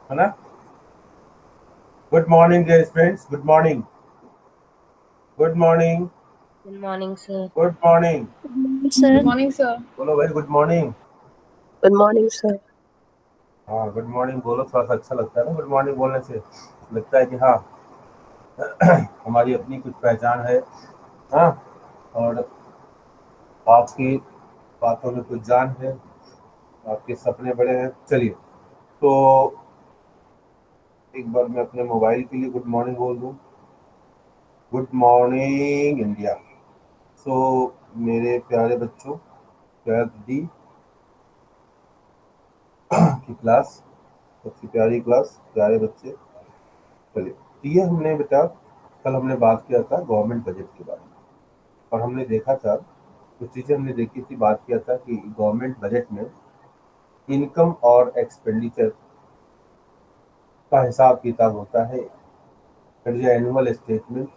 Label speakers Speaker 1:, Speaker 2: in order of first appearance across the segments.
Speaker 1: है ना। Good morning dear friends, good morning, good morning,
Speaker 2: Good morning, sir.
Speaker 1: Good morning.
Speaker 3: Good
Speaker 4: Sir,
Speaker 3: morning, sir.
Speaker 1: बोलो भाई, good morning.
Speaker 4: good morning, sir.
Speaker 1: हाँ, good morning बोलो, थोड़ा सा अच्छा लगता है ना। गुड मॉर्निंग बोलने से लगता है कि हाँ, हमारी अपनी कुछ पहचान है। हाँ, और आपकी बातों में कुछ जान है, आपके सपने बड़े हैं। चलिए, तो एक बार मैं अपने मोबाइल के लिए गुड मॉर्निंग बोल दूँ। Good morning India. सो मेरे प्यारे बच्चों, ट्वेल्थ डी की क्लास, सबसे प्यारी क्लास, प्यारे बच्चे। चलिए, तो ये हमने बेटा, कल हमने बात किया था गवर्नमेंट बजट के बारे में, और हमने देखा था कुछ चीज़ें, हमने देखी थी, बात किया था कि गवर्नमेंट बजट में इनकम और एक्सपेंडिचर का हिसाब किताब होता है। It is annual statement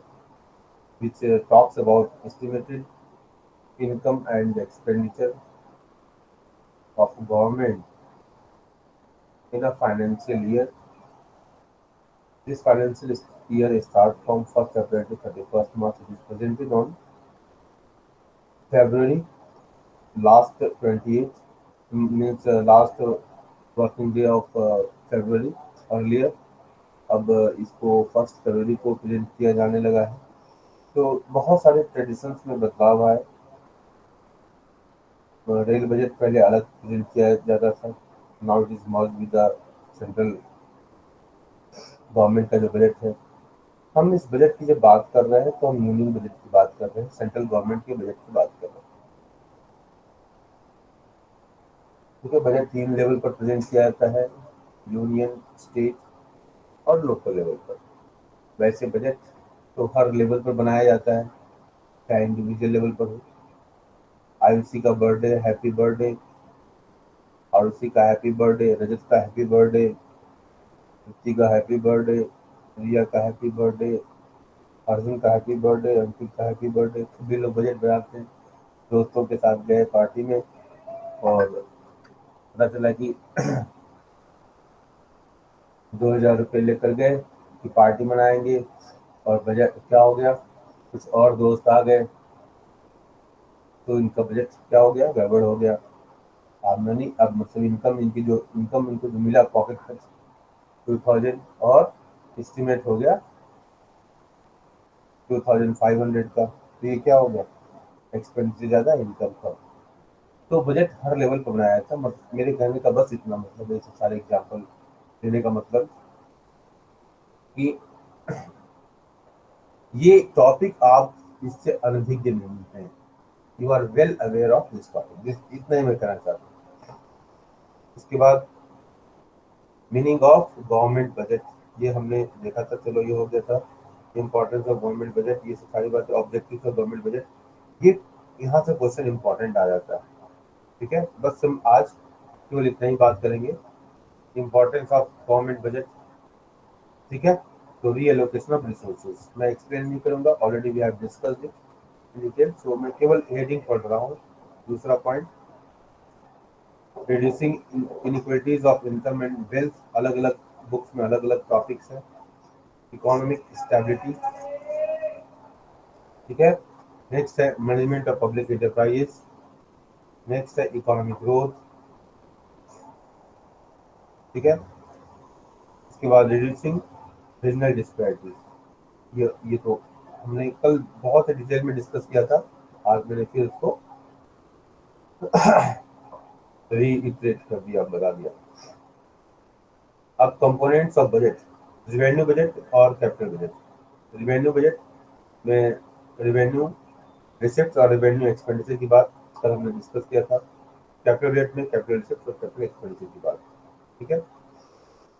Speaker 1: which talks about estimated income and expenditure of government in a financial year. This financial year starts from 1st April to 31st March. It is presented on February last 28th, means last working day of February earlier. अब इसको 1 फरवरी को present किया जाने लगा है। तो बहुत सारे ट्रेडिशंस में बदलाव आए। रेल बजट पहले अलग प्रेजेंट किया जाता था। Now it is merge with the central government का जो बजट है। हम इस बजट की जब बात कर रहे हैं तो हम यूनियन बजट की बात कर रहे हैं, सेंट्रल गवर्नमेंट के बजट की बात कर रहे हैं। क्योंकि बजट 3 लेवल पर प्रेजेंट किया जाता है, यूनियन, स्टेट और लोकल लेवल पर। वैसे बजट तो हर लेवल पर बनाया जाता है, चाहे इंडिविजुअल लेवल पर हो। आयुषी का बर्थडे, हैप्पी बर्थडे। आरुषि का हैप्पी बर्थडे, रजत का हैप्पी बर्थडे, तृप्ति का हैप्पी बर्थडे, रिया का हैप्पी बर्थडे, अर्जुन का हैप्पी बर्थडे, अंकित का हैप्पी बर्थडे। सभी लोग बजट बनाते हैं। दोस्तों के साथ गए पार्टी में, और पता चला कि 2,000 रुपये लेकर गए कि पार्टी मनाएंगे, और बजट क्या हो गया, कुछ और दोस्त आ गए तो इनका बजट क्या हो गया, गड़बड़ हो गया। आमदनी, अब मतलब इनकम, इनको जो मिला पॉकेट खर्च 2,000, और एस्टिमेट हो गया 2,500 का। तो ये क्या हो गया, एक्सपेंडिचर ज़्यादा, इनकम कम। तो बजट हर लेवल पर बनाया था। मेरे कहने का बस इतना मतलब है, इसे सारे एग्जाम्पल देने का मतलब कि ये टॉपिक आप इससे अनभिज्ञ नहीं हैं। You are well aware of this topic, this इतना ही मैं कहना चाहता हूँ। इसके बाद मीनिंग ऑफ गवर्नमेंट बजट, ये हमने देखा था। चलो, ये हो गया था इम्पोर्टेंस ऑफ गवर्नमेंट बजट, ये सारी बातें, ऑब्जेक्टिव ऑफ गवर्नमेंट बजट। ये यहाँ से क्वेश्चन इंपॉर्टेंट आ जाता है। ठीक है, बस हम आज केवल इतना ही बात करेंगे, इम्पोर्टेंस ऑफ गवर्नमेंट बजट। ठीक है, तो रीएलोकेशन ऑफ रिसोर्सेज मैं एक्सप्लेन नहीं करूंगा, already we have discussed it in detail. So मैं केवल हेडिंग पढ़ रहा हूँ। दूसरा point, reducing inequalities of income and wealth. अलग अलग बुक्स में अलग अलग टॉपिक्स हैं। इकोनॉमिक स्टेबिलिटी, ठीक है। नेक्स्ट है management of public enterprises. Next है इकोनॉमिक ग्रोथ, ठीक है। इसके बाद रिड्यूसिंग रीजनल डिस्पैरिटीज। ये तो हमने कल बहुत डिटेल में डिस्कस किया था। आज मैंने फिर उसको रीइटरेट कर दिया, बता दिया। अब components of budget, revenue budget और कैपिटल बजट। रिवेन्यू बजट में रिवेन्यू रिसिप्ट और रिवेन्यू एक्सपेंडिचर की बात कल हमने डिस्कस किया था। कैपिटल बजट में कैपिटल रिसिप्ट और कैपिटल एक्सपेंडिचर की बात, ठीक है।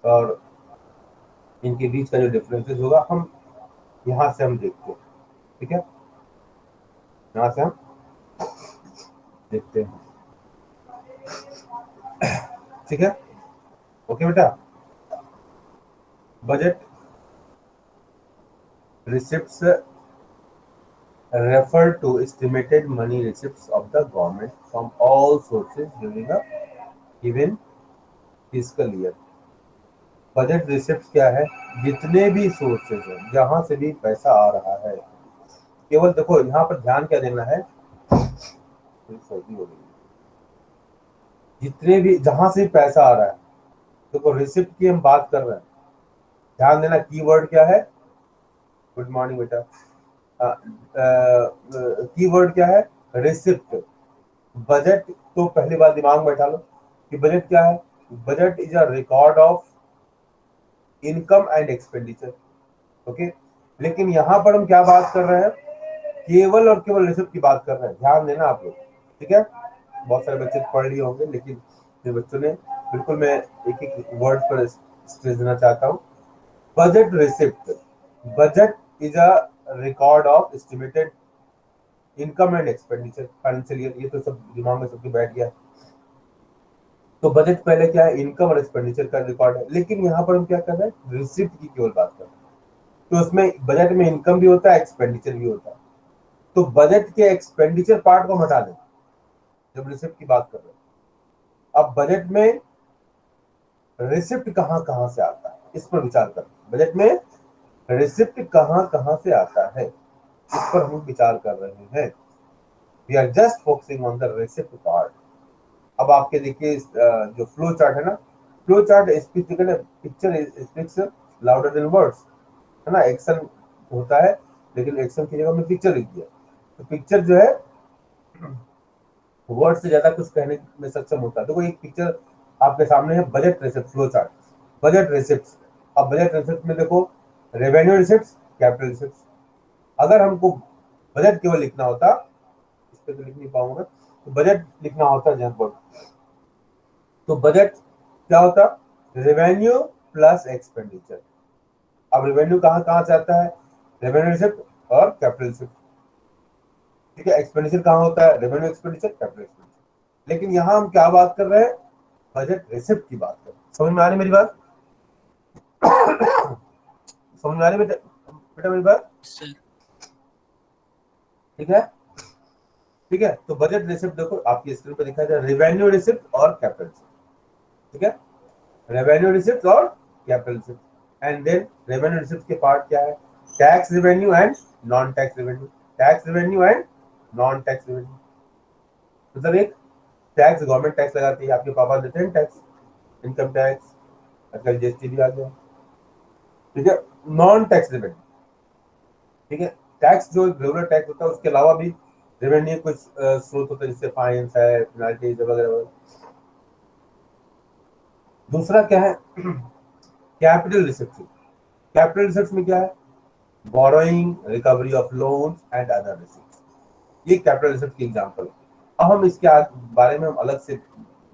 Speaker 1: और इनके बीच का जो डिफरेंसेस होगा, हम यहाँ से हम देखते हैं। ठीक है, यहाँ से हम देखते हैं। ठीक है, ओके बेटा। Budget receipts refer to estimated money receipts of the government from all sources during a given fiscal year. Budget receipt क्या है? जितने भी सोर्सेज हैं, जहां से भी पैसा आ रहा है, केवल देखो यहाँ पर ध्यान क्या देना है, थोड़ी सर्दी हो रही है, जितने भी जहां से भी पैसा आ रहा है, देखो रिसिप्ट की हम बात कर रहे हैं, ध्यान देना कीवर्ड क्या है। गुड मॉर्निंग बेटा। कीवर्ड क्या है? रिसिप्ट। बजट तो पहली बार दिमाग में बैठा लो कि बजट क्या है। Budget is a record of income and expenditure. Okay, लेकिन यहां पर हम क्या बात कर रहे हैं? केवल और केवल रिसिप्ट की बात कर रहे हैं, ध्यान देना आप लोग, ठीक है। बहुत सारे बच्चे पढ़ लिए होंगे, लेकिन ये बच्चों ने बिल्कुल, मैं एक एक वर्ड पर स्ट्रेस देना चाहता हूँ। Budget receipt, budget is a record of estimated income and expenditure financial year, ये तो सब दिमाग में सबके बैठ गया। तो बजट पहले क्या है? इनकम और एक्सपेंडिचर का रिकॉर्ड है, लेकिन यहाँ पर हम क्या कर रहे हैं? रिसिप्ट की केवल बात कर रहे हैं। तो उसमें बजट में इनकम भी होता है, एक्सपेंडिचर भी होता है। तो बजट के एक्सपेंडिचर पार्ट को हम हटा दें जब रिसिप्ट की बात कर रहे हैं। अब बजट में रिसिप्ट कहाँ कहाँ से आता है, इस पर विचार करें। बजट में रिसिप्ट कहाँ कहाँ से आता है, इस पर हम विचार कर रहे हैं। We are just focusing on the receipt part. अब आपके देखिए जो फ्लो चार्ट है ना, flow chart picture speaks louder than words, है ना। एक्शन होता है, लेकिन एक्शन की जगह में पिक्चर लिख दिया, तो पिक्चर जो है वर्ड से ज्यादा कुछ कहने में सक्षम होता है। देखो एक पिक्चर आपके सामने है, budget receipt flow chart, budget receipt. अब बजट रिसिप्ट में देखो, रेवेन्यू रिसिप्ट, कैपिटल रिसिप्ट। अगर हमको बजट केवल लिखना होता, इस पे तो लिख नहीं पाऊंगा, तो बजट लिखना होता जहां पर, तो बजट क्या होता? Revenue plus expenditure. अब रेवेन्यू कहाँ कहाँ से आता है? रेवेन्यू रिसिप्ट और कैपिटल रिसिप्ट, ठीक है। एक्सपेंडिचर कहाँ होता है? Revenue expenditure, capital expenditure. लेकिन यहाँ हम क्या बात कर रहे हैं? बजट रिसिप्ट की बात कर रहे हैं। समझ में आ रही मेरी बात? समझ में आ रही बेटा, बेटा मेरी बात?
Speaker 2: सर
Speaker 1: ठीक है, ठीक है। तो बजट रिसिप्ट देखो आपकी स्क्रीन पर दिखाई दे रहा है, रेवेन्यू रिसिप्ट और कैपिटल रिसिप्ट, ठीक है। रेवेन्यू रिसिप्ट और capital receipt. And then revenue receipt के पार्ट क्या है? Tax revenue and non tax revenue, tax revenue and non tax revenue. मतलब एक टैक्स, गवर्नमेंट टैक्स लगाती है, आपके पापा देते हैं टैक्स, इनकम टैक्स, आजकल जीएसटी भी आ गया, ठीक है। नॉन टैक्स रेवेन्यू, ठीक है। टैक्स जो रेगुलर टैक्स होता है, उसके अलावा भी रेवेन्यू कुछ स्रोत होते हैं, जैसे फाइन्स है, पेनाल्टीज वगैरह वगैरह। दूसरा क्या है? Capital receipt. कैपिटल रिसिप्ट में क्या है? Borrowing, recovery of loans and other receipt, ये कैपिटल रिसिप्ट की एग्जांपल है। अब हम इसके बारे में हम अलग से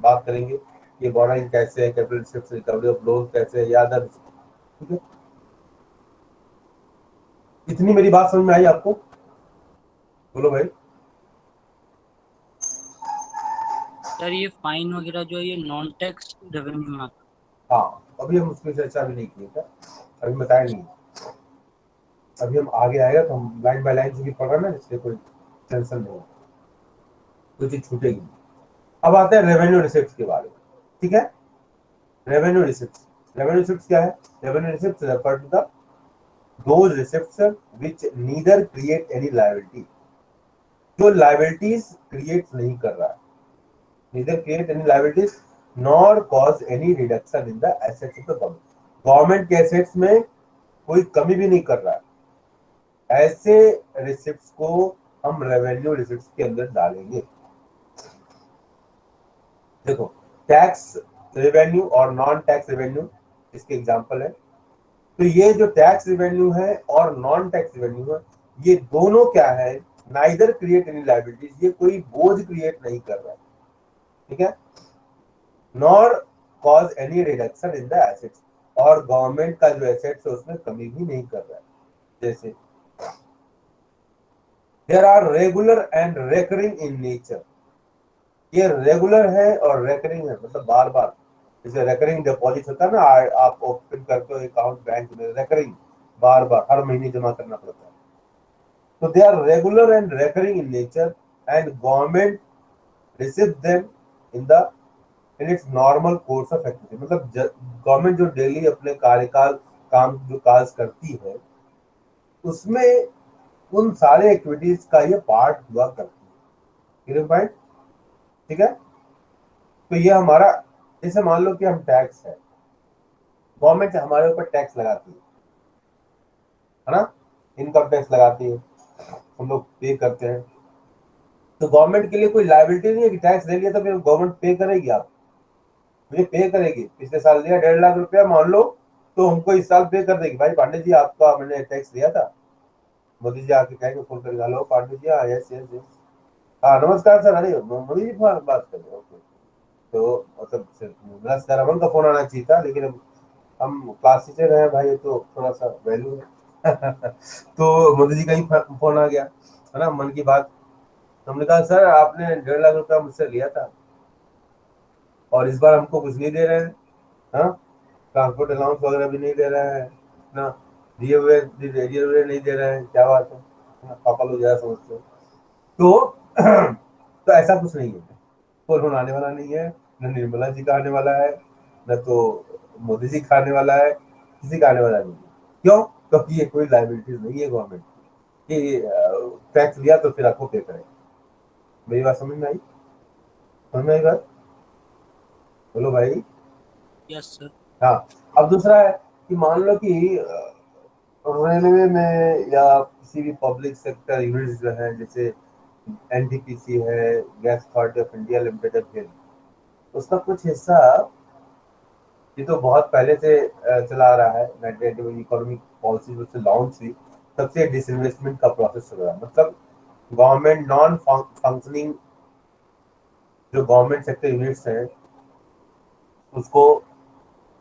Speaker 1: बात करेंगे, ये बोरोइंग कैसे है, capital receipt, recovery of loans कैसे है, या अदर रिसिप्ट, ठीक है। इतनी मेरी बात समझ में आई आपको? बोलो भाई।
Speaker 2: सर ये फाइन वगैरह जो है ये नॉन टैक्स रेवेन्यू में आता
Speaker 1: हाँ, अभी हम उसकी चर्चा भी नहीं की था, अभी बताया नहीं, अभी हम आगे आएगा तो हम लाइन बाय लाइन भी पढ़ रहे हैं ना, इसलिए कोई टेंशन नहीं, कोई चीज छूटेगी नहीं। अब आते हैं रेवेन्यू रिसिप्ट के बारे में, ठीक है। रेवेन्यू रिसिप्ट, रेवेन्यू रिसिप्ट क्या है? Revenue receipt refer to the those receipts which neither create any liability, जो liabilities create नहीं कर रहा है, neither create any liabilities nor cause any reduction in the assets of the government, government के assets में कोई कमी भी नहीं कर रहा है, ऐसे रिसिप्ट्स को हम रेवेन्यू रिसिप्ट्स के अंदर डालेंगे। देखो, टैक्स रेवेन्यू और नॉन टैक्स रेवेन्यू इसके एग्जांपल है। तो ये जो टैक्स रेवेन्यू है और नॉन टैक्स रेवेन्यू है, ये दोनों क्या है? नाइदर क्रिएट एनी लायबिलिटीज, ये कोई बोझ क्रिएट नहीं कर रहा है, ठीक है। Nor cause any reduction in the assets, और गवर्नमेंट का जो एसेट्स है उसमें कमी भी नहीं कर रहा है। जैसे there are regular and recurring in nature, ये रेगुलर है और रेकरिंग है, मतलब बार बार, जैसे रेकरिंग डिपॉजिट होता है ना, आप ओपन करते हो अकाउंट बैंक में, रेकरिंग बार बार हर महीने जमा करना पड़ता है। So they are regular and recurring in nature, and government receives them in the in its normal course of activity, मतलब गवर्नमेंट जो डेली अपने कार्यकाल काम जो काज करती है उसमें उन सारे एक्टिविटीज का ये पार्ट हुआ करती है। Clear point? ठीक है। तो ये हमारा, जैसे मान लो कि हम टैक्स है, गवर्नमेंट हमारे ऊपर टैक्स लगाती है ना, इनकम टैक्स लगाती है, हम लोग पे करते हैं। तो गवर्नमेंट के लिए कोई लायबिलिटी नहीं है कि टैक्स दे लिया तो फिर गवर्नमेंट पे करेगी, आप मुझे पे करेगी। पिछले साल दिया 1.5 लाख रुपया मान लो, तो हमको इस साल पे कर देगी, भाई पांडे जी आपका मैंने टैक्स दिया था। मोदी जी आके कहेंगे फोन करके, हेलो पांडे जी, हाँ यस यस यस, हाँ नमस्कार सर, अरे मोदी जी बात कर रहे हो, ओके। तो मतलब निर्मला सीतारमण का फोन आना चाहिए था, लेकिन हम क्लास टीचर हैं भाई, तो थोड़ा सा वैल्यू है तो मोदी जी का ही फोन आ गया, है ना, मन की बात। हमने कहा सर आपने 1.5 लाख रुपया मुझसे लिया था और इस बार हमको कुछ नहीं दे रहे हैं, हाँ, ट्रांसपोर्ट अलाउंस वगैरह भी नहीं दे रहे हैं ना, दिए हुए नहीं दे रहे हैं, क्या बात है ना, पापा लोग ज्यादा समझते हो। तो तो ऐसा कुछ नहीं है, फोन आने वाला नहीं है, न निर्मला जी का आने वाला है, न तो मोदी जी का आने वाला है, किसी का आने वाला नहीं है। क्यों? क्योंकि ये कोई लाइबिलिटीज नहीं है गवर्नमेंट की, टैक्स लिया तो फिर आपको पे करें। मेरी बात समझ में आई? समझ में आई बात? बोलो भाई।
Speaker 2: Yes sir.
Speaker 1: हाँ। अब दूसरा है कि मान लो कि रेलवे में या किसी भी पब्लिक सेक्टर यूनिट्स जो है, जैसे एनटीपीसी है, gas authority of India limited है, उसका कुछ हिस्सा, ये तो बहुत पहले से चला आ रहा है, 1991 इकोनॉमिक पॉलिसी से लॉन्च हुई, तब से डिसइन्वेस्टमेंट का प्रोसेस चल रहा है। मतलब गवर्नमेंट नॉन फंक्शनिंग जो गवर्नमेंट सेक्टर यूनिट्स हैं उसको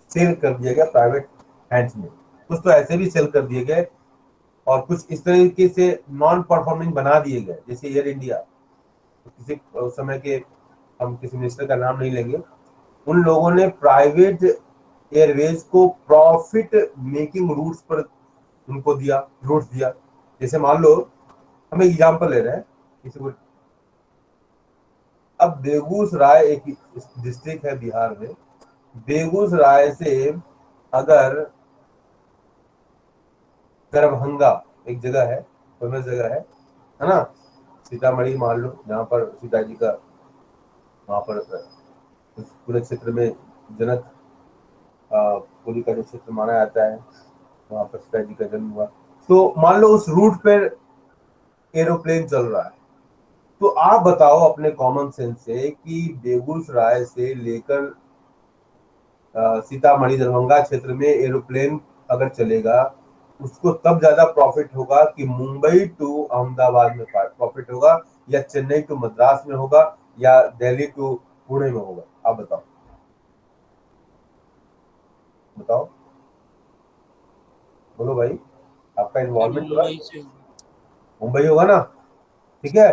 Speaker 1: सेल कर दिया गया प्राइवेट हैंड्स में। कुछ तो ऐसे भी सेल कर दिए गए और कुछ इस तरीके से नॉन परफॉर्मिंग बना दिए गए, जैसे एयर इंडिया, किसी उस समय के, हम किसी मिनिस्टर का नाम नहीं लेंगे, उन लोगों ने प्राइवेट एयरवेज को प्रॉफिट मेकिंग रूट्स पर उनको दिया, रूट्स दिया। जैसे मान लो हम एक एग्जांपल ले रहे हैं किसी को, अब बेगूसराय एक डिस्ट्रिक्ट है बिहार में, बेगूसराय से अगर दरभंगा एक जगह है, फेमस जगह है ना, सीतामढ़ी मान लो, जहाँ पर सीता जी का, वहाँ पर उस पूरे क्षेत्र में जनक पुरी का जो क्षेत्र माना जाता है, वहाँ पर सीता जी का जन्म हुआ। तो मान लो उस रूट पर एरोप्लेन चल रहा है, तो आप बताओ अपने कॉमन सेंस से कि बेगूसराय से लेकर सीतामढ़ी दरभंगा क्षेत्र में एरोप्लेन अगर चलेगा, उसको तब ज्यादा प्रॉफिट होगा कि मुंबई टू अहमदाबाद में प्रॉफिट होगा, या चेन्नई टू मद्रास में होगा, या दिल्ली टू पुणे में होगा? आप बताओ, बताओ, बोलो भाई, आपका
Speaker 2: सर
Speaker 1: इन्वॉल्वमेंट हो रहा
Speaker 2: मुंबई
Speaker 1: है?
Speaker 2: से।
Speaker 1: मुंबई होगा ना, ठीक है।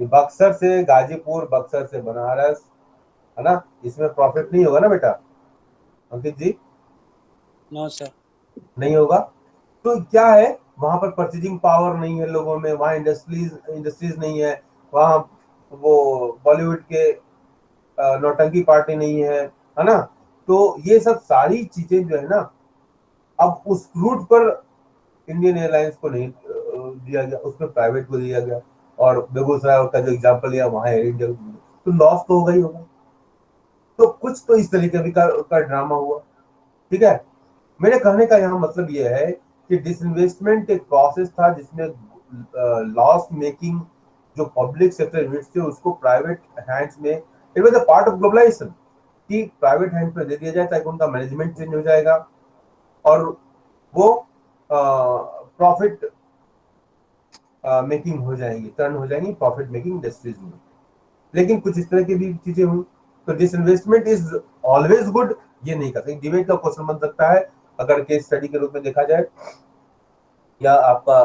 Speaker 1: ये बक्सर से गाजीपुर, बक्सर से बनारस, है ना, इसमें प्रॉफिट नहीं होगा ना बेटा अंकित जी?
Speaker 2: No sir.
Speaker 1: नहीं होगा। तो क्या है, वहां पर परचेजिंग पावर नहीं है लोगों में, वहां इंडस्ट्रीज इंडस्ट्रीज नहीं है, वहां वो बॉलीवुड के नौटंकी पार्टी नहीं है ना। तो ये सब सारी चीजें जो है ना, अब उस रूट पर इंडियन एयरलाइंस को नहीं दिया गया, उसमें प्राइवेट को दिया गया, और बेगूसराय का जो एग्जाम्पल लिया वहां एयर इंडिया को दिया, तो लॉस तो होगा ही होगा। तो कुछ तो इस तरीके का ड्रामा हुआ, ठीक है। मेरे कहने का यहाँ मतलब यह है कि डिसइन्वेस्टमेंट एक प्रोसेस था जिसमें लॉस मेकिंग जो पब्लिक सेक्टर यूनिट्स थे उसको प्राइवेट हैंड्स में, it was a part of globalization, कि प्राइवेट हैंड्स में दे दिया जाए ताकि उनका मैनेजमेंट चेंज हो जाएगा और वो प्रॉफिट मेकिंग हो जाएंगी, टर्न हो जाएंगी प्रॉफिट मेकिंग इंडस्ट्रीज में। लेकिन कुछ इस तरह की भी चीजें हुई। तो डिसइन्वेस्टमेंट इज ऑलवेज गुड, ये नहीं कर सकते, डिबेट का क्वेश्चन बन सकता है अगर केस स्टडी के रूप में देखा जाए, या आपका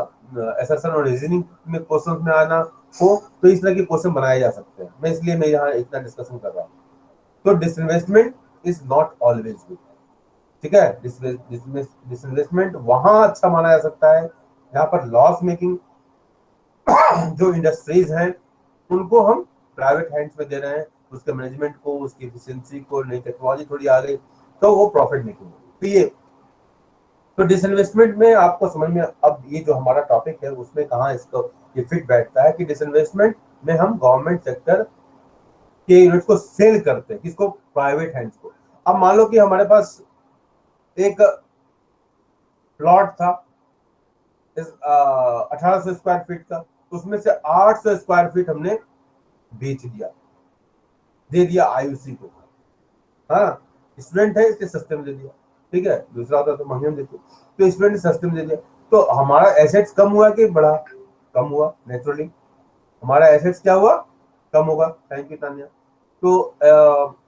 Speaker 1: एसेशन और रीजनिंग में क्वेश्चन में आना हो, तो इस तरह के क्वेश्चन बनाए जा सकते हैं। मैं इसलिए मैं यहाँ इतना डिस्कशन कर रहा हूँ। तो disinvestment is not always good, ठीक है। डिसइन्वेस्टमेंट वहां अच्छा माना जा सकता है जहां पर लॉस मेकिंग जो इंडस्ट्रीज हैं उनको हम प्राइवेट हैंड्स में दे रहे हैं, उसके मैनेजमेंट को, उसकी एफिशिएंसी को, नई टेक्नोलॉजी थोड़ी आ गई तो वो प्रॉफिट मेकिंग होगी। तो ये तो डिसइन्वेस्टमेंट में आपको समझ में, अब ये जो हमारा टॉपिक है उसमें कहाँ इसको ये फिट बैठता है कि डिसइन्वेस्टमेंट में हम गवर्नमेंट सेक्टर के यूनिट को सेल करते हैं, किसको, प्राइवेट हैंड्स को। अब मान लो कि हमारे पास एक प्लॉट था 1800 स्क्वायर फीट का, तो उसमें से 800 स्क्वायर फीट हमने बेच दिया, दे दिया आयुषी को। हाँ, स्टूडेंट है इसलिए सस्ते में दे दिया, ठीक है, दूसरा होता तो महंगे में देते, तो स्टूडेंट ने सस्ते में दे दिया, तो हमारा एसेट्स कम हुआ कि बढ़ा, कम हुआ। नेचुरली हमारा एसेट्स क्या हुआ, कम होगा। Thank you Tania. तो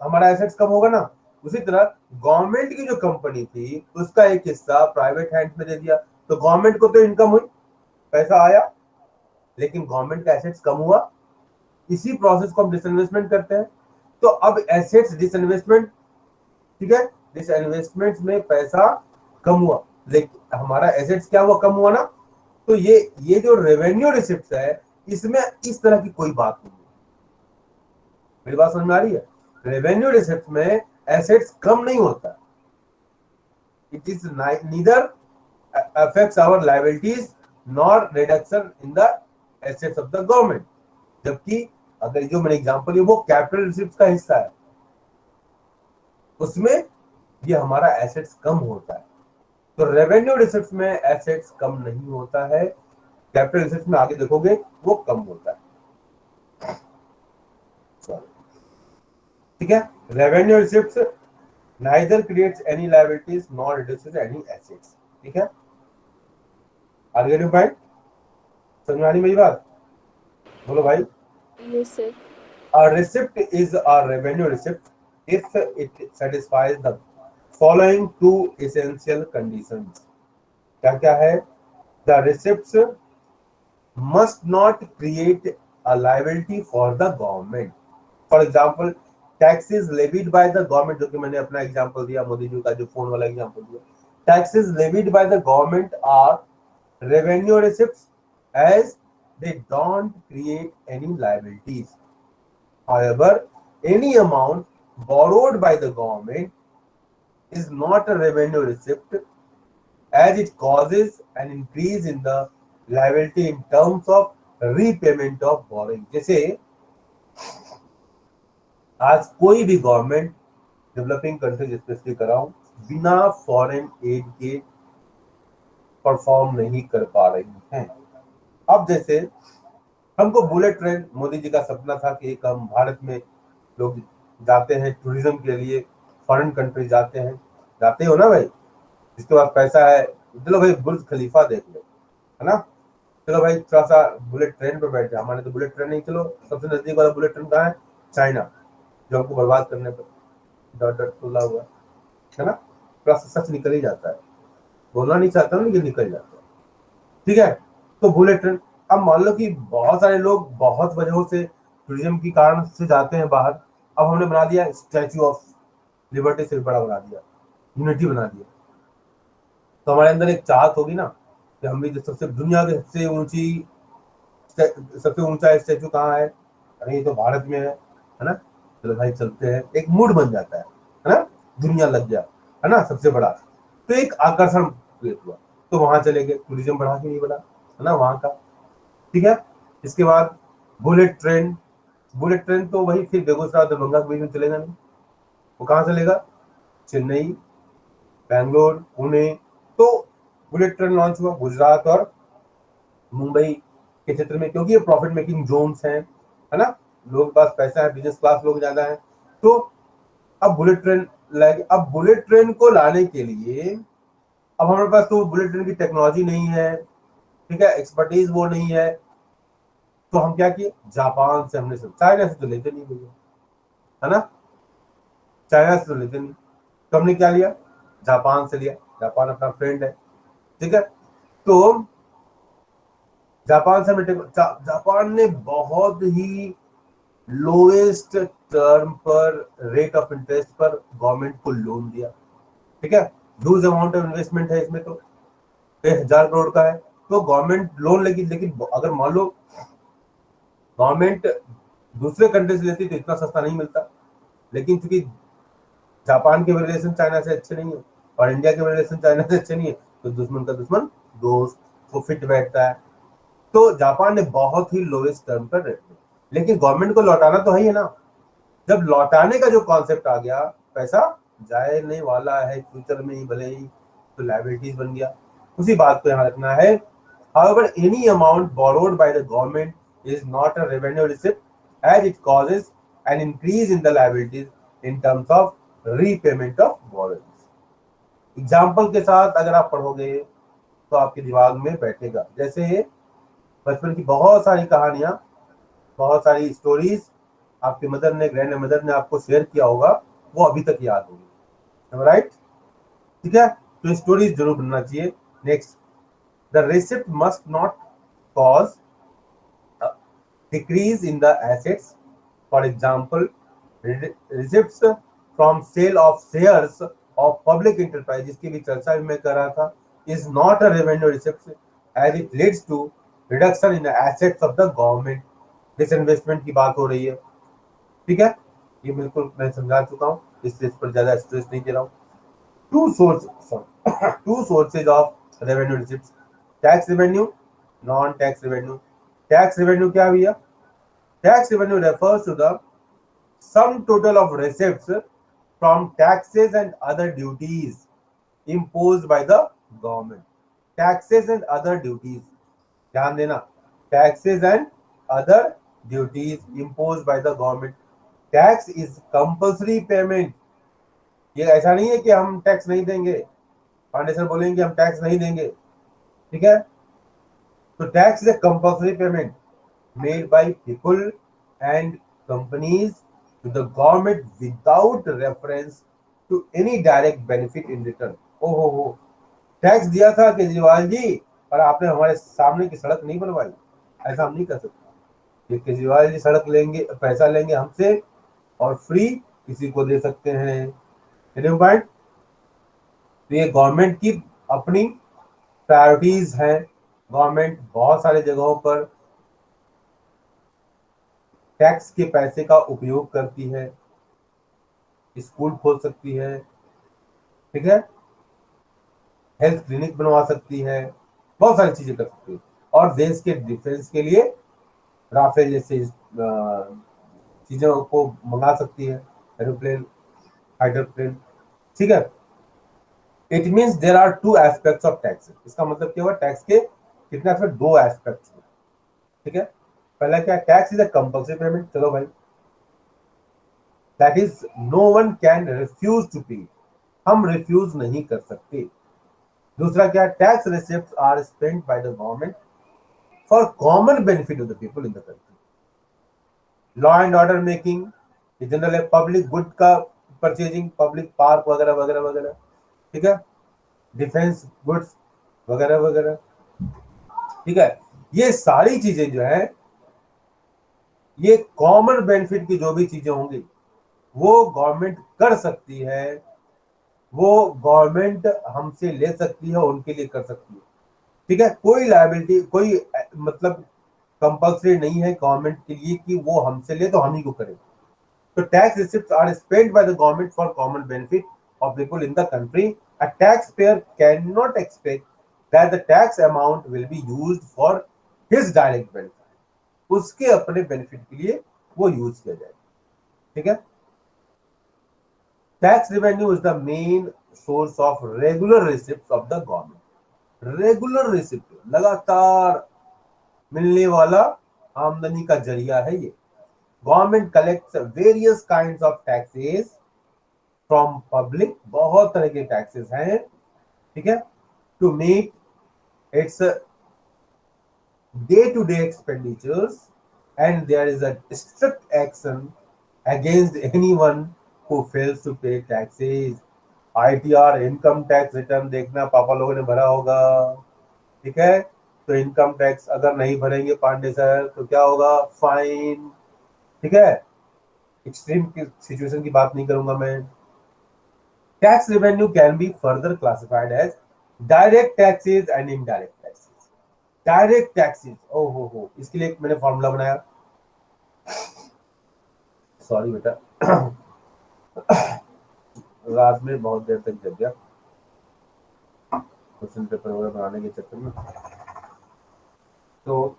Speaker 1: हमारा एसेट्स कम होगा ना। उसी तरह गवर्नमेंट की जो कंपनी थी उसका एक हिस्सा प्राइवेट हैंड में दे दिया, तो गवर्नमेंट को तो इनकम हुई, पैसा आया, लेकिन गवर्नमेंट का एसेट्स कम हुआ। इसी प्रोसेस को हम डिसइन्वेस्टमेंट करते हैं। तो अब एसेट्स डिसइन्वेस्टमेंट, ठीक है, डिसइन्वेस्टमेंट में पैसा कम हुआ, लेकिन हमारा एसेट्स क्या हुआ, कम हुआ ना। तो ये जो रेवेन्यू रिसिप्ट है इसमें इस तरह की कोई बात नहीं है। मेरी बात समझ में आ रही है? रेवेन्यू रिसिप्ट में एसेट्स कम नहीं होता, it is neither affects our liabilities nor reduction in the assets of the government. जबकि अगर जो मैंने एग्जांपल है वो कैपिटल रिसिप्ट का हिस्सा है, उसमें ये हमारा एसेट्स कम होता है। तो रेवेन्यू रिसिप्ट में एसेट्स कम नहीं होता है, कैपिटल रिसिप्ट में आगे देखोगे वो कम होता है। ठीक है, revenue receipt neither creates any liabilities nor reduces any assets. ठीक है, आगे पॉइंट समझ में आ रही मेरी बात? बोलो भाई।
Speaker 4: Yes, sir.
Speaker 1: A receipt is a revenue receipt if it satisfies the following two essential conditions. क्या क्या है? The receipts must not create a liability for the government. For example, taxes levied by the government, जो कि मैंने अपना example दिया, मोदी जी का जो फोन वाला एग्जांपल दिया, taxes levied by the government are revenue receipts as they don't create any liabilities. However, any amount borrowed by the government is not a revenue receipt as it causes an increase in the liability in terms of repayment of borrowing. जैसे आज कोई भी government developing country specially कर रहा हूं, बिना foreign add के perform नहीं कर पा रही हैं। अब जैसे हमको बुलेट ट्रेन, मोदी जी का सपना था कि एक हम भारत में लोग जाते हैं टूरिज्म के लिए, फॉरेन कंट्री जाते हैं, जाते हो ना भाई, जिसके पास पैसा है, चलो भाई बुर्ज खलीफा देख लो, है ना, चलो भाई थोड़ा सा बुलेट ट्रेन पे बैठ जाए। हमारे तो बुलेट ट्रेन नहीं, चलो सबसे नजदीक वाला बुलेट ट्रेन कहाँ है, चाइना, जो हमको बर्बाद करने पर डॉट डॉट खुला हुआ है ना, थोड़ा सा सच निकल ही जाता है, बोलना नहीं चाहता हूँ लेकिन निकल जाता है। ठीक है, तो बुलेट ट्रेन, अब मान लो कि बहुत सारे लोग बहुत वजहों से टूरिज्म के कारण से जाते हैं बाहर, अब हमने बना दिया स्टैच्यू ऑफ लिबर्टी से बड़ा बना दिया, यूनिटी बना दिया, तो हमारे अंदर एक चाहत होगी ना कि हम भी सबसे दुनिया की सबसे ऊंचा स्टैच्यू कहाँ है, अरे ये तो भारत में है ना, चलो भाई चलते हैं, एक मूड बन जाता है ना, दुनिया लग गया है ना सबसे बड़ा, तो एक आकर्षण क्रिएट हुआ, तो वहां चले गए, टूरिज्म बढ़ा कि नहीं बढ़ा, है ना वहां का। ठीक है, इसके बाद बुलेट ट्रेन, बुलेट ट्रेन तो वही फिर बेगूसराय दरभंगा के बीच में चलेगा नहीं, वो कहाँ चलेगा, चेन्नई, बैंगलोर, पुणे, तो बुलेट ट्रेन लॉन्च हुआ गुजरात और मुंबई के क्षेत्र में, क्योंकि ये प्रॉफिट मेकिंग जोन्स हैं, है ना, लोगों के पास पैसा है, बिजनेस क्लास लोग ज्यादा है, तो अब बुलेट ट्रेन लाएंगे। अब बुलेट ट्रेन को लाने के लिए अब हमारे पास तो बुलेट ट्रेन की टेक्नोलॉजी नहीं है, ठीक है, एक्सपर्टीज वो नहीं है, तो हम क्या किए, जापान से हमने सब, चाइना से तो लेते नहीं भैया, है ना, चाइना से तो लेते नहीं, तो हमने क्या लिया, जापान से लिया, जापान अपना फ्रेंड है, ठीक है, तो जापान से जापान ने बहुत ही लोएस्ट टर्म पर रेट ऑफ इंटरेस्ट पर गवर्नमेंट को लोन दिया, ठीक है, ह्यूज अमाउंट ऑफ इन्वेस्टमेंट है इसमें, तो 1000 करोड़ का है, तो गवर्नमेंट लोन लेगी, लेकिन अगर मान लो गवर्नमेंट दूसरे कंट्री से लेती तो इतना सस्ता नहीं मिलता, लेकिन चूंकि जापान के रिलेशन चाइना से अच्छे नहीं है और इंडिया के रिलेशन चाइना से अच्छे नहीं है, तो दुश्मन का दुश्मन दोस्त को फिट बैठता है। तो जापान ने बहुत ही लोएस्ट टर्म पर रेट दिया, लेकिन गवर्नमेंट को लौटाना तो है ही ना। जब लौटाने का जो कॉन्सेप्ट आ गया, पैसा जाने वाला है फ्यूचर में ही भले ही, तो लायबिलिटीज बन गया। उसी बात को यहाँ रखना है। However, any amount borrowed by the government is not a revenue receipt as it causes an increase in the liabilities in terms of repayment of borrowings. Example के साथ अगर आप पढ़ोगे तो आपके दिमाग में बैठेगा। जैसे बचपन की बहुत सारी कहानियां, बहुत सारी स्टोरीज आपके मदर ने, ग्रैंड मदर ने आपको शेयर किया होगा, वो अभी तक याद होगी, राइट? ठीक है, तो स्टोरीज जरूर बनना चाहिए। Next, the receipt must not cause decrease in the assets. For example, receipts from sale of shares of public enterprise, जिसकी भी चर्चा भी मैं कर रहा था, is not a revenue receipt as it leads to reduction in the assets of the government. Disinvestment की बात हो रही है, ठीक है, ये बिल्कुल मैं समझा चुका हूँ, इसलिए इस पर ज्यादा स्ट्रेस नहीं दे रहा हूँ। two sources of revenue receipts: tax revenue, non-tax revenue. Tax revenue क्या भैया? Tax revenue refers to the sum total of receipts from taxes and other duties imposed by the government. Taxes and other duties, ध्यान देना, taxes and other duties imposed by the government. Tax is compulsory payment. ये ऐसा नहीं है कि हम tax नहीं देंगे, पांडे सर बोलेंगे हम टैक्स नहीं देंगे, ठीक है? तो tax is a compulsory payment made by people and companies to the government without reference to any direct benefit in return. हो, टैक्स दिया था केजरीवाल जी और आपने हमारे सामने की सड़क नहीं बनवाई, ऐसा हम नहीं कर सकते। ये केजरीवाल जी सड़क लेंगे, पैसा लेंगे हमसे और फ्री किसी को दे सकते हैं, पॉइंट। तो ये गवर्नमेंट की अपनी प्रायोरिटीज हैं। गवर्नमेंट बहुत सारे जगहों पर टैक्स के पैसे का उपयोग करती है, स्कूल खोल सकती है, ठीक है, हेल्थ क्लिनिक बनवा सकती है, बहुत सारी चीजें कर सकती है, और देश के डिफेंस के लिए राफेल जैसे चीजों को मंगा सकती है, एरोप्लेन, फाइटर प्लेन, ठीक है। It means there are two aspects of tax. इसका मतलब क्या हुआ, टैक्स के कितने एस्पेक्ट? दो एस्पेक्ट्स, ठीक है। पहला क्या, tax is a compulsory payment, चलो भाई, that is no one can refuse to pay, हम रिफ्यूज नहीं कर सकते। दूसरा क्या, tax receipts are spent by the government for common benefit of the people in the country. Law and order making, general है, public good का purchasing, public park वगैरह वगैरह वगैरह, ठीक है, डिफेंस गुड्स वगैरह वगैरह, ठीक है। ये सारी चीजें जो है, ये कॉमन बेनिफिट की जो भी चीजें होंगी वो गवर्नमेंट कर सकती है, वो गवर्नमेंट हमसे ले सकती है, उनके लिए कर सकती है, ठीक है। कोई लायबिलिटी, कोई मतलब कंपल्सरी नहीं है गवर्नमेंट के लिए कि वो हमसे ले तो हम ही को करें। तो tax receipts are spent by the government for common benefit of people in the country. A taxpayer cannot expect that the tax amount will be used for his direct benefit. उसके अपने बेनिफिट के लिए वो use किया जाए, ठीक है। Tax revenue is the main source of regular receipt of the government. Regular receipt, लगातार मिलने वाला आमदनी का जरिया है ये। Government collects various kinds of taxes from public, बहुत तरह के टैक्सेस हैं, ठीक है, to meet its day to day expenditures and there is a strict action against anyone who fails to pay taxes. ITR, income tax return देखना, पापा लोगों ने भरा होगा, ठीक है। तो इनकम टैक्स अगर नहीं भरेंगे पांडे सर तो क्या होगा, फाइन, ठीक है। एक्सट्रीम की सिचुएशन की बात नहीं करूंगा मैं। Tax revenue can be further classified as direct taxes and indirect taxes. Direct taxes, oh हो, इसके लिए मैंने फॉर्मूला बनाया, सॉरी बेटा, रात में बहुत देर तक जग गया क्वेश्चन पेपर वगैरह बनाने के चक्कर में। तो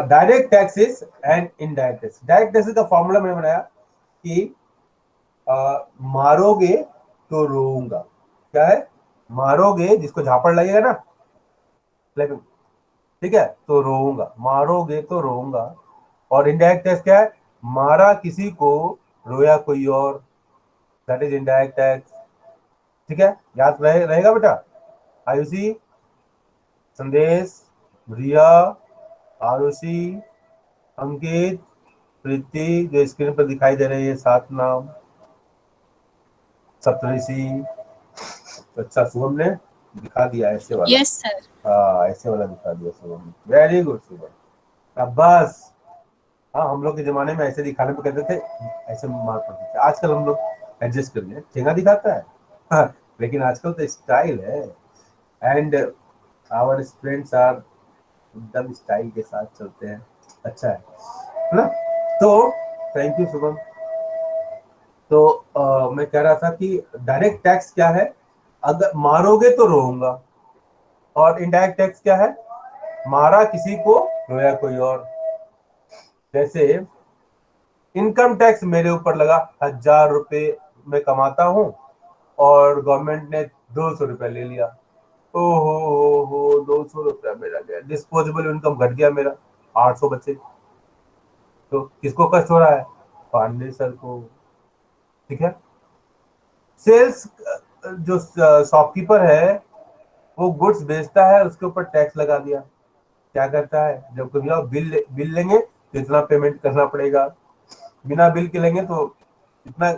Speaker 1: direct taxes and indirect tax. Direct taxes का फॉर्मूला मैंने बनाया कि मारोगे तो रोऊंगा। क्या है? मारोगे, जिसको झापड़ लगेगा ना, ठीक है, तो रोऊंगा। मारोगे तो रोऊंगा। और इनडायरेक्ट टैक्स क्या है? मारा किसी को, रोया कोई और, दैट इज इनडायरेक्ट टैक्स। ठीक है, याद रहेगा बेटा? आयुषी, संदेश, रिया, आरुषि, अंकित, प्रीति, जो स्क्रीन पर दिखाई दे रही है 7 नाम, सप्तऋषि। अच्छा, शुभम ने दिखा दिया ऐसे वाला।
Speaker 3: Yes sir.
Speaker 1: हाँ, ऐसे वाला दिखा दिया शुभम ने। Very good Shubham. अब बस, हाँ, हम लोग के जमाने में ऐसे दिखाने पे कहते थे, ऐसे मार पड़ती थी। आजकल हम लोग एडजस्ट कर लिए, ठेंगा दिखाता है। हाँ, लेकिन आजकल तो स्टाइल है, एंड आवर स्टूडेंट्स आर एकदम स्टाइल के साथ चलते हैं। अच्छा है ना? तो थैंक यू शुभम। तो मैं कह रहा था कि डायरेक्ट टैक्स क्या है? अगर मारोगे तो रोऊंगा। और इनडायरेक्ट टैक्स क्या है? मारा किसी को, रोया कोई और। जैसे इनकम टैक्स मेरे ऊपर लगा, 1000 रुपए मैं कमाता हूँ और गवर्नमेंट ने 200 रुपया ले लिया। ओहो हो, 200 रुपया मेरा गया। डिस्पोजेबल इनकम घट गया मेरा, 800 बचे। तो किसको कष्ट हो रहा है? पांडे सर को। ठीक है। सेल्स, जो शॉपकीपर है, वो गुड्स बेचता है, उसके ऊपर टैक्स लगा दिया। क्या करता है? जब कभी आप बिल लेंगे तो इतना पेमेंट करना पड़ेगा, बिना बिल के लेंगे तो इतना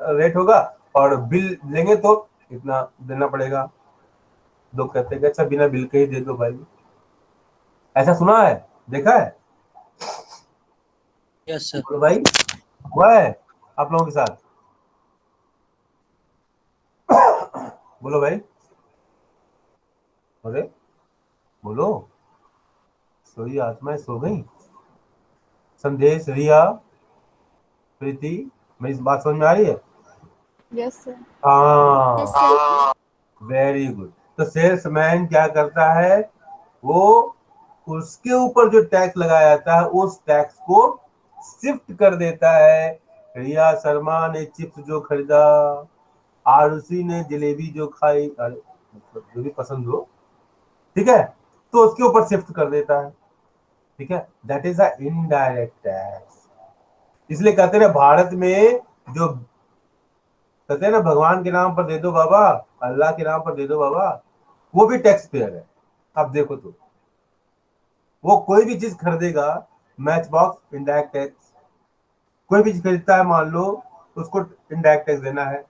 Speaker 1: रेट होगा, और बिल लेंगे तो इतना देना पड़ेगा। लोग कहते हैं कि अच्छा बिना बिल के ही दे दो भाई। ऐसा सुना है, देखा है?
Speaker 2: Yes sir.
Speaker 1: बोलो भाई, हुआ है आप लोगों के साथ? बोलो भाई, अरे बोलो, सोई आत्माएं सो गई। संदेश, रिया, प्रीति, मेरी बात समझ में आ रही है?
Speaker 3: Yes sir.
Speaker 1: हाँ, वेरी गुड। तो सेल्समैन क्या करता है? वो उसके ऊपर जो टैक्स लगाया जाता है, उस टैक्स को शिफ्ट कर देता है। रिया शर्मा ने चिप्स जो खरीदा, आरुषि ने जलेबी जो खाई, मतलब जो भी पसंद हो, ठीक है, तो उसके ऊपर शिफ्ट कर देता है। ठीक है, that is a indirect tax. इसलिए कहते हैं भारत में, जो कहते हैं ना, भगवान के नाम पर दे दो बाबा, अल्लाह के नाम पर दे दो बाबा, वो भी टैक्स पेयर है। अब देखो तो, वो कोई भी चीज खरीदेगा, मैच बॉक्स इनडायरेक्ट टैक्स। कोई भी चीज खरीदता है, मान लो, उसको इनडायरेक्ट टैक्स देना है।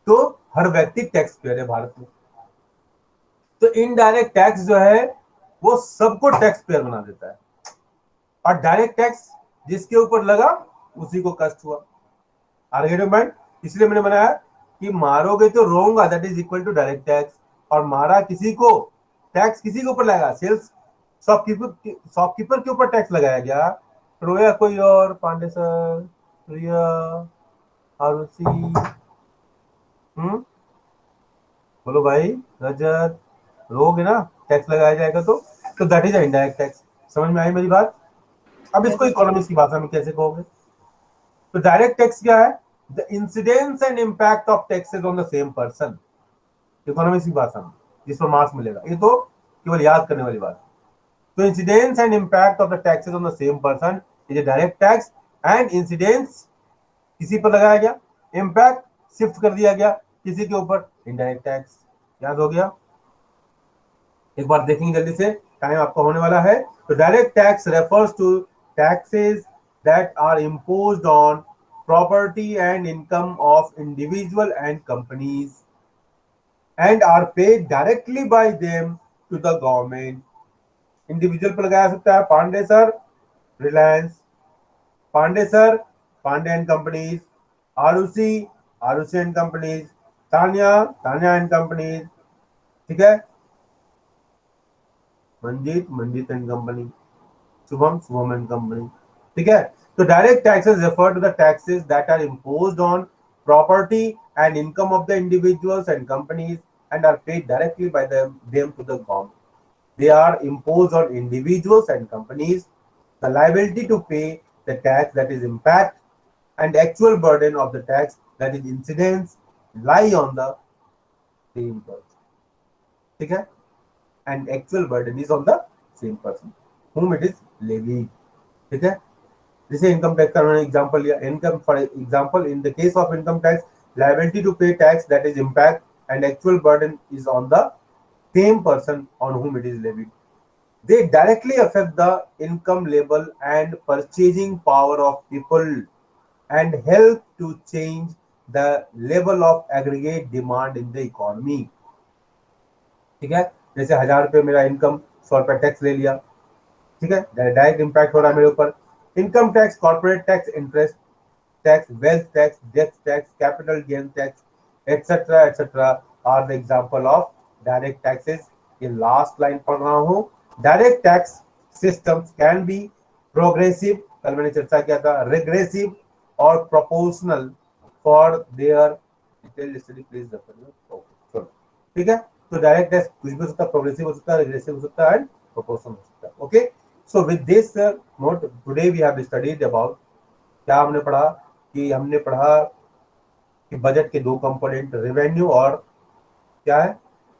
Speaker 1: तो हर व्यक्ति टैक्स पेयर है भारत में। तो इनडायरेक्ट टैक्स जो है, वो सबको टैक्स पेयर बना देता है। और डायरेक्ट टैक्स जिसके ऊपर लगा, उसी को कष्ट हुआ। आर्गुमेंट, इसलिए मैंने बनाया कि मारोगे तो रोऊंगा, that is equal to direct tax. और मारा किसी को, टैक्स किसी के ऊपर लगा, सेल्स शॉपकीपर के ऊपर टैक्स लगाया गया, रोया कोई और, पांडे सर, रिया, आरुषि, बोलो भाई, रजत, रोगे ना, टैक्स लगाया जाएगा तो दैट इज इनडायरेक्ट टैक्स। समझ में आई मेरी बात? अब इसको इकोनॉमिक्स की भाषा में कैसे कहोगे? तो डायरेक्ट टैक्स क्या है? The incidence and impact of taxes on the same person. Economics की भाषा में, जिस पर मार्क्स मिलेगा, ये तो केवल याद करने वाली बात है। तो incidence and impact of the taxes on the same person is a direct tax. And incidence किसी पर लगाया गया, इम्पैक्ट शिफ्ट कर दिया गया किसी के ऊपर, इनडायरेक्ट टैक्स। याद हो गया? एक बार देखेंगे जल्दी से, टाइम आपका होने वाला है। तो direct tax refers to taxes that are imposed on property and income of individual and companies and are paid directly by them to the government. Individual पर लगाया सकता है Pandey sir, Reliance, Pandey sir, Pandey and companies, Arushi, Arushi and companies, Tanya, Tanya and companies, ठीक है, Manjeet, Manjeet and company, Shubham, Shubham and company. ठीक है। तो direct taxes refer to the taxes that are imposed on property and income of the individuals and companies and are paid directly by them to the government. They are imposed on individuals and companies. The liability to pay the tax, that is impact, and actual burden of the tax, that is incidence, lie on the same person. ठीक है, and actual burden is on the same person whom it is levied. ठीक है, जैसे income tax का मैंने example लिया, income for example in the case of income tax liability to pay tax, that is impact, and actual burden is on the same person on whom it is levied. They directly affect the income level and purchasing power of people and help to change the level of aggregate demand in the economy. ठीक है, जैसे 1000 रुपये मेरा income, 100 रुपये tax ले लिया, ठीक है, डायरेक्ट इंपैक्ट हो रहा है मेरे ऊपर। Income tax, corporate tax, interest tax, wealth tax, death tax, capital gain tax, etcetera are the example of direct taxes. ये लास्ट लाइन पढ़ रहा हूँ। Direct tax systems can be progressive, कल मैंने चर्चा किया था, रिग्रेसिव और proportional for their detail study please refer. ठीक है, तो डायरेक्ट टैक्स कुछ भी हो सकता है, प्रोग्रेसिव हो सकता है, रिग्रेसिव हो सकता है एंड प्रोपोर्शनल हो सकता है। Okay, so with this note today we have studied about, क्या हमने पढ़ा कि हमने पढ़ा कि बजट के दो कंपोनेंट, रेवेन्यू और क्या है,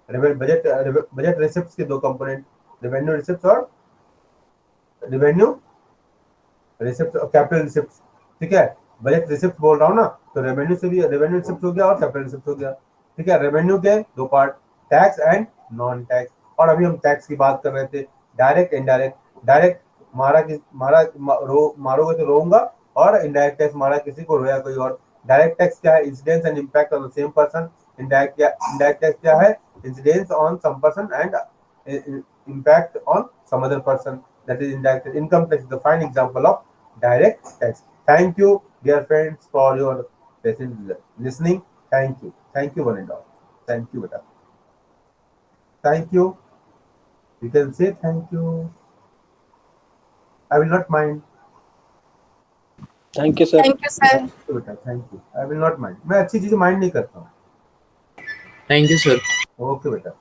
Speaker 1: बजट रिसिप्ट्स के दो कंपोनेंट, रेवेन्यू रिसिप्ट्स और रेवेन्यू रिसिप्ट और कैपिटल रिसिप्ट्स। ठीक है, बजट रिसिप्ट बोल रहा हूँ ना, तो रेवेन्यू से भी रेवेन्यू रिसिप्ट हो गया और कैपिटल रिसिप्ट हो गया। ठीक है, रेवेन्यू के दो part, tax and non tax. और अभी हम टैक्स की बात कर रहे थे, डायरेक्ट इनडायरेक्ट। डायरेक्ट मारोगे तो रोऊंगा, और इनडायरेक्ट टैक्स मारा किसी को, रोया कोई और। डायरेक्ट टैक्स क्या है, incidence and impact on the same person. Indirect tax क्या है, incidence on some person and impact on some other person, that is indirect income tax is the fine example of direct tax. Thank you dear friends for your patient listening. Thank you one and all. Thank you beta, thank you, you can say thank you, I will not mind.
Speaker 3: Thank you sir.
Speaker 4: Thank you, sir.
Speaker 1: बेटा thank you, I will not mind, मैं अच्छी चीजें mind नहीं करता हूँ।
Speaker 3: Thank you sir.
Speaker 1: Okay बेटा।